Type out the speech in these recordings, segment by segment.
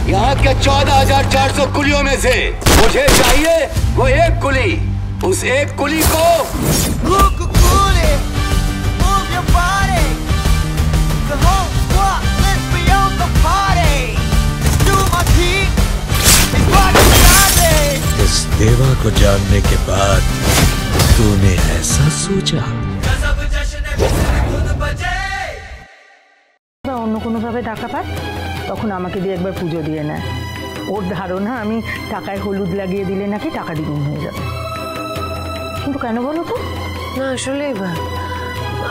यहाँ के 14,400 कुलियों में से मुझे चाहिए वो एक कुली। उस एक कुली को इस देवा को जानने के बाद तूने ऐसा सोचा? অন্য কোনোভাবে টাকা পায় তখন আমাকে দিয়ে একবার পুজো দিয়ে নেয়। ওর ধারণা আমি টাকায় হলুদ লাগিয়ে দিলে নাকি টাকা দ্বিগুণ হয়ে যাবে। কিন্তু কেন বলো তো? না আসলে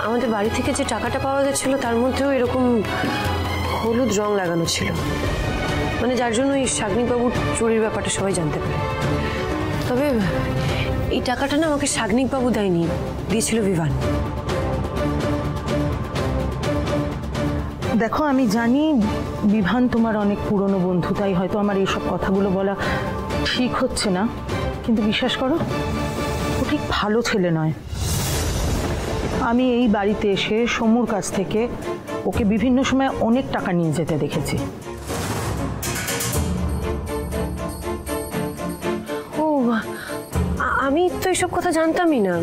আমাদের বাড়ি থেকে যে টাকাটা পাওয়া যাচ্ছিল তার মধ্যেও এরকম হলুদ রং লাগানো ছিল, মানে যার জন্য এই শাগনিকবাবুর চুরির ব্যাপারটা সবাই জানতে পারে। তবে এই টাকাটা না আমাকে শাগনিকবাবু দেয়নি, দিয়েছিল বিভান। দেখো আমি জানি বিভান তোমার অনেক পুরনো বন্ধু, তাই হয়তো আমার এইসব কথাগুলো বলা ঠিক হচ্ছে না, কিন্তু বিশ্বাস করো ও ঠিক ভালো ছেলে নয়। আমি এই বাড়িতে এসে সমুর কাছ থেকে ওকে বিভিন্ন সময় অনেক টাকা নিয়ে যেতে দেখেছি। ও আমি তো এসব কথা জানতামই না।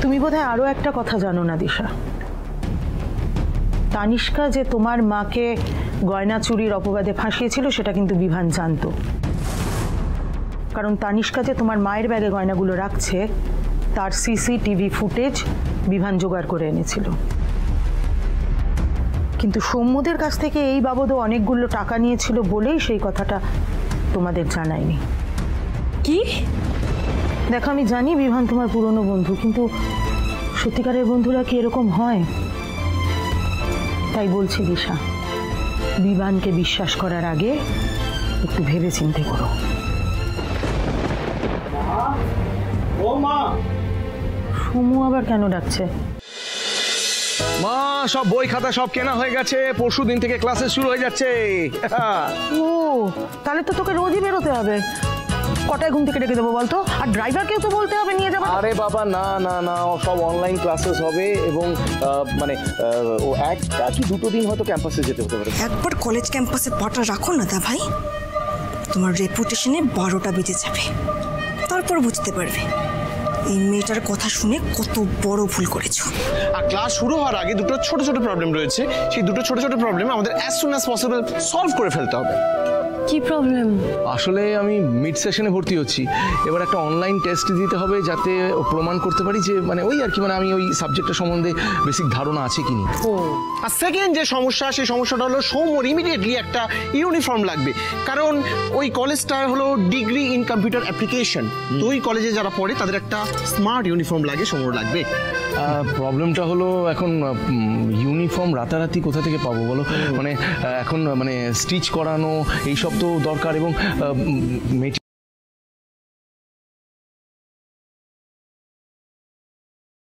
তুমি বোধহয় আরো একটা কথা জানো না দিশা, তানিষ্কা যে তোমার মাকে গয়না চুরির অপবাদে ফাঁসিয়েছিল সেটা কিন্তু বিভান জানতো। কারণ তানিষ্কা যে তোমার মায়ের ব্যাগে গয়নাগুলো রাখছে তার সিসিটিভি ফুটেজ বিভান জোগাড় করে এনেছিল। কিন্তু সৌম্যদের কাছ থেকে এই বাবদও অনেকগুলো টাকা নিয়েছিল বলেই সেই কথাটা তোমাদের জানায়নি। কি? দেখো আমি জানি বিভান তোমার পুরনো বন্ধু, কিন্তু সত্যিকারের বন্ধুরা কি এরকম হয়? তাই বলছি দিশা, বিভানকে বিশ্বাস করার আগে একটু ভেবে চিন্তে করো। সমু আবার কেন ডাকছে? মা সব বই খাতা সব কেনা হয়ে গেছে, পরশু দিন থেকে ক্লাসেস শুরু হয়ে যাচ্ছে। ও তাহলে তো তোকে রোজই বেরোতে হবে। কটায় ঘুম থেকে ডেকে দেবো বলতো? আর ড্রাইভারকেও তো বলতে হবে নিয়ে যাবো। আরে বাবা না না না, সব অনলাইন ক্লাসেস হবে এবং মানে ও একটা কি দুটো দিন হয়তো ক্যাম্পাসে যেতে হতে পারে। একবার কলেজ ক্যাম্পাসে পাটা রাখো না দা ভাই, তোমার রেপুটেশনে 12টা বেজে যাবে, তারপর বুঝতে পারবে এই মেয়েটার কথা শুনে কত বড় ভুল করেছো। আর ক্লাস শুরু হওয়ার আগে দুটো ছোট ছোট প্রবলেম রয়েছে, সেই দুটো ছোট ছোট প্রবলেম আমাদের as soon as possible solve করে ফেলতে হবে। কি প্রবলেম? আসলে আমি মিড সেশনে ভর্তি হচ্ছি, এবার একটা অনলাইন টেস্ট দিতে হবে যাতে প্রমাণ করতে পারি যে মানে ওই আর কি, মানে আমি ওই সাবজেক্টের সম্বন্ধে বেসিক ধারণা আছে কিনা। আর সেকেন্ড যে সমস্যা, সেই সমস্যাটা হলো সৌম্যর ইমিডিয়েটলি একটা ইউনিফর্ম লাগবে, কারণ ওই কলেজটা হলো ডিগ্রি ইন কম্পিউটার অ্যাপ্লিকেশন, তো ওই কলেজে যারা পড়ে তাদের একটা স্মার্ট ইউনিফর্ম লাগে, সৌম্যর লাগবে। প্রবলেমটা হলো এখন ইউনিফর্ম রাতারাতি কোথা থেকে পাবো বলো? মানে এখন মানে স্টিচ করানো এইসব তো দরকার, এবং